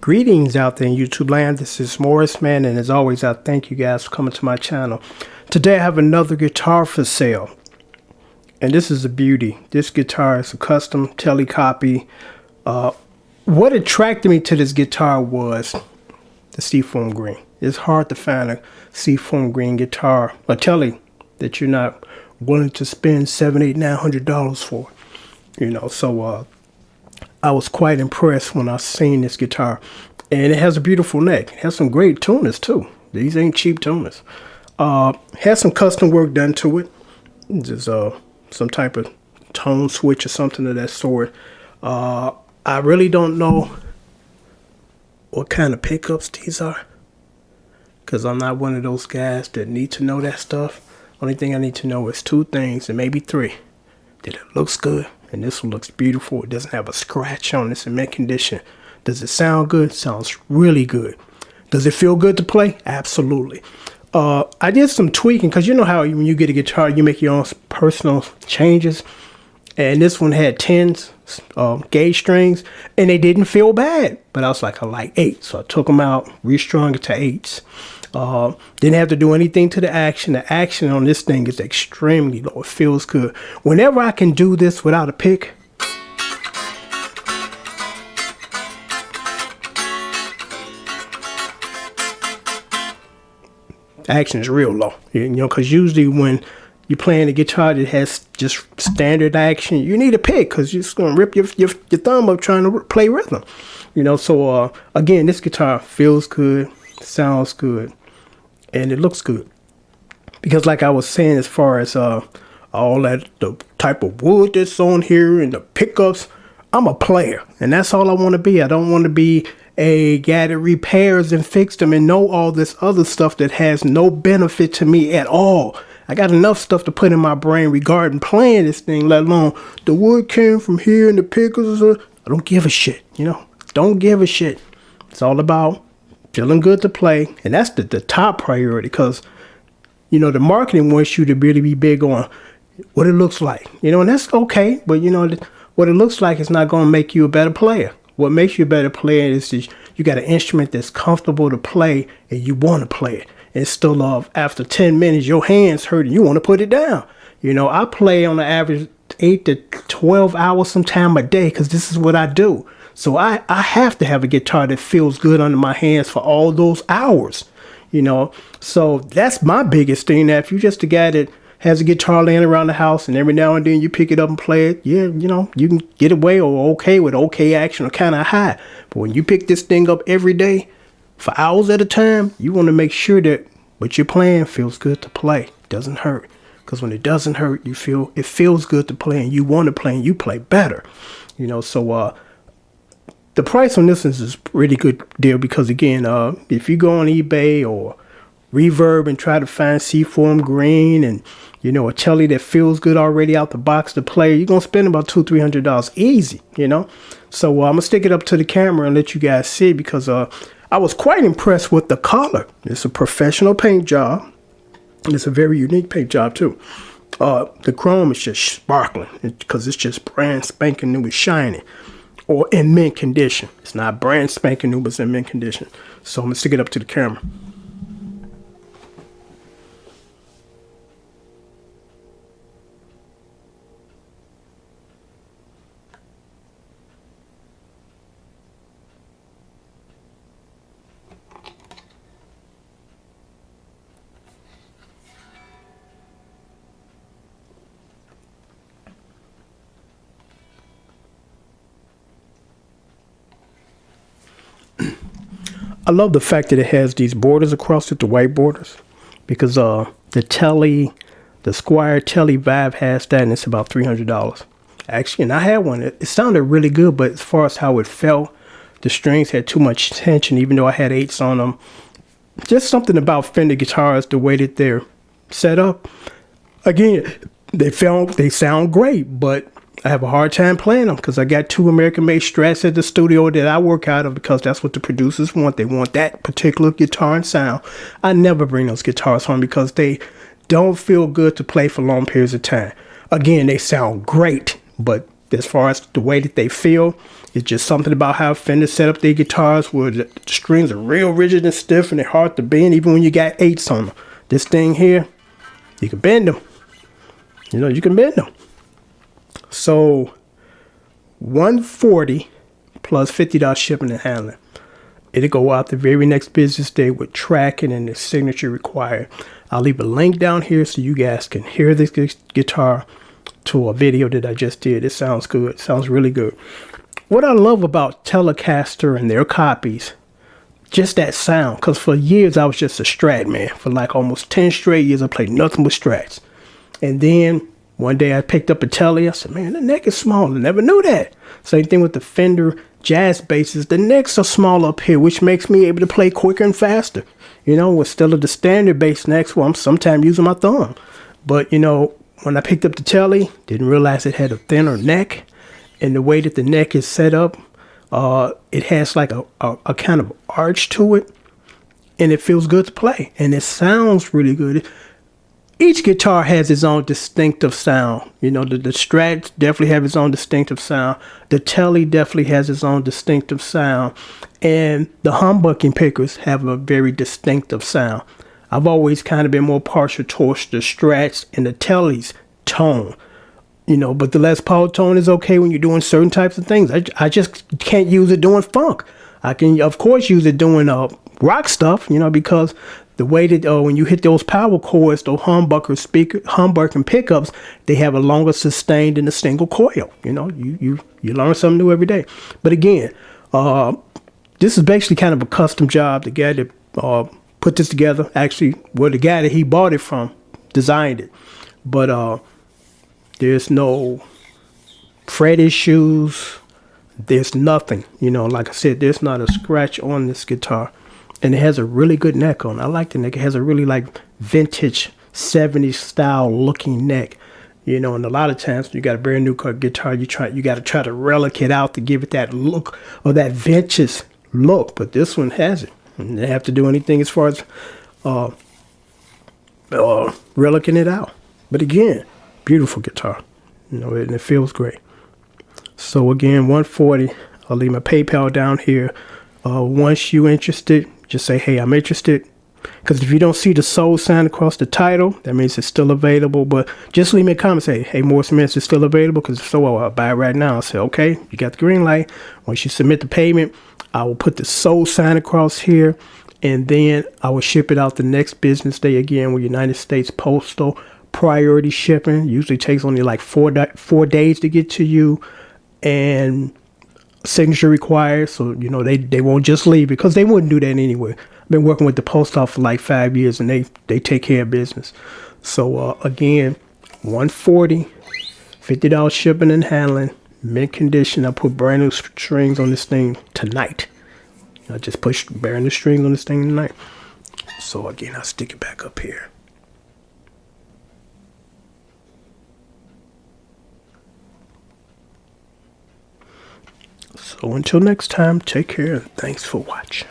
Greetings out there in YouTube land. This is Morris, man, and as always, I thank you guys for coming to my channel. Today I have another guitar for sale, and this is a beauty. This guitar is a custom Tele copy. What attracted me to this guitar was the Seaform green. It's hard to find a Seaform green guitar, a Tele, that you're not willing to spend $700, $800, $900 for. You know, so I was quite impressed when I seen this guitar, and it has a beautiful neck. It has some great tuners too. These ain't cheap tuners. Has some custom work done to it. Just some type of tone switch or something of that sort. I really don't know what kind of pickups these are, because I'm not one of those guys that need to know that stuff. Only thing I need to know is two things, and maybe three: that it looks good, and this one looks beautiful. It doesn't have a scratch on it. It's in mint condition. Does it sound good? Sounds really good. Does it feel good to play? Absolutely. I did some tweaking, because you know how when you get a guitar, you make your own personal changes. And this one had 10s, gauge strings, and they didn't feel bad. But I was like, I like 8. So I took them out, restrung it to 8s. Didn't have to do anything to the action. The action on this thing is extremely low. It feels good. Whenever I can do this without a pick, action is real low. You know, because usually when you're playing a guitar that has just standard action, you need a pick, because you're just going to rip your thumb up trying to play rhythm. You know, so again, this guitar feels good, sounds good, and it looks good. Because like I was saying, as far as all that, the type of wood that's on here and the pickups, I'm a player, and that's all I want to be. I don't want to be a guy that repairs and fix them and know all this other stuff that has no benefit to me at all. I got enough stuff to put in my brain regarding playing this thing, let alone the wood came from here and the pickers. I don't give a shit, you know. Don't give a shit. It's all about feeling good to play, and that's the top priority, because, you know, the marketing wants you to really be big on what it looks like, you know, and that's okay, but, you know, what it looks like is not going to make you a better player. What makes you a better player is that you got an instrument that's comfortable to play and you want to play it. And still, after 10 minutes, your hands hurt and you want to put it down. You know, I play on the average 8 to 12 hours sometime a day, because this is what I do. So I have to have a guitar that feels good under my hands for all those hours, you know. So that's my biggest thing. That if you're just a guy that has a guitar laying around the house and every now and then you pick it up and play it, yeah, you know, you can get away or okay with okay action or kind of high. But when you pick this thing up every day for hours at a time, you want to make sure that what you're playing feels good to play, doesn't hurt. Because when it doesn't hurt, you feel it feels good to play, and you want to play, and you play better. You know, so the price on this is a pretty good deal, because again, if you go on eBay or Reverb and try to find Seaform green and, you know, a Tele that feels good already out the box to play, you're gonna spend about $200-$300 easy, you know. So I'm gonna stick it up to the camera and let you guys see, because I was quite impressed with the color. It's a professional paint job. It's a very unique paint job too. The chrome is just sparkling, because it's just brand spanking new, it's shiny, or in mint condition. It's not brand spanking new, but it's in mint condition. So I'm gonna stick it up to the camera. I love the fact that it has these borders across it, the white borders, because the Tele, the Squire Tele Vibe has that, and it's about $300. Actually, and I had one. It sounded really good, but as far as how it felt, the strings had too much tension, even though I had 8s on them. Just something about Fender guitars, the way that they're set up. Again, they sound great, but I have a hard time playing them, because I got 2 American-made Strats at the studio that I work out of, because that's what the producers want. They want that particular guitar and sound. I never bring those guitars home, because they don't feel good to play for long periods of time. Again, they sound great, but as far as the way that they feel. It's just something about how Fender set up their guitars where the strings are real rigid and stiff and they're hard to bend even when you got 8s on them. This thing here, you can bend them. You know, you can bend them. So $140 plus $50 shipping and handling. It'll go out the very next business day with tracking and the signature required. I'll leave a link down here so you guys can hear this guitar to a video that I just did. It sounds good. It sounds really good. What I love about Telecaster and their copies, just that sound, because for years I was just a Strat man. For like almost 10 straight years I played nothing but Strats. And then one day I picked up a Tele. I said, man, the neck is small. I never knew that. Same thing with the Fender jazz basses. The necks are small up here, which makes me able to play quicker and faster. You know, instead of the standard bass necks where I'm sometimes using my thumb. But, you know, when I picked up the Tele, didn't realize it had a thinner neck. And the way that the neck is set up, it has like a kind of arch to it. And it feels good to play. And it sounds really good. Each guitar has its own distinctive sound. You know, the Strats definitely have its own distinctive sound. The Tele definitely has its own distinctive sound. And the humbucking pickers have a very distinctive sound. I've always kind of been more partial towards the Strats and the Tele's tone. You know, but the Les Paul tone is okay when you're doing certain types of things. I just can't use it doing funk. I can, of course, use it doing rock stuff, you know, because the way that when you hit those power chords, those humbucking pickups, they have a longer sustain than a single coil. You know, you learn something new every day. But again, this is basically kind of a custom job. The guy that put this together, actually, well, the guy that he bought it from designed it. But there's no fret issues. There's nothing, you know, like I said, there's not a scratch on this guitar. And it has a really good neck on it. I like the neck. It has a really like vintage 70s style looking neck. You know, and a lot of times when you got a brand new guitar, you got to try to relic it out to give it that look or that vintage look. But this one has it. And they have to do anything as far as relicking it out. But again, beautiful guitar, you know, and it feels great. So again, $140. I'll leave my PayPal down here. Once you're interested, just say, hey, I'm interested. Because if you don't see the sold sign across the title, that means it's still available. But just leave me a comment, say, hey, Morris Mints is still available. Because if so, I'll buy it right now. I'll say, okay, you got the green light. Once you submit the payment, I will put the sold sign across here. And then I will ship it out the next business day again with United States Postal priority shipping. Usually takes only like 4 days to get to you. And signature required, so you know they won't just leave it, because they wouldn't do that anyway. I've been working with the post office for like 5 years, and they take care of business. So again, $140, $50 shipping and handling, mint condition. I put brand new strings on this thing tonight. I just pushed brand new strings on this thing tonight. So again, I'll stick it back up here. So until next time, take care and thanks for watching.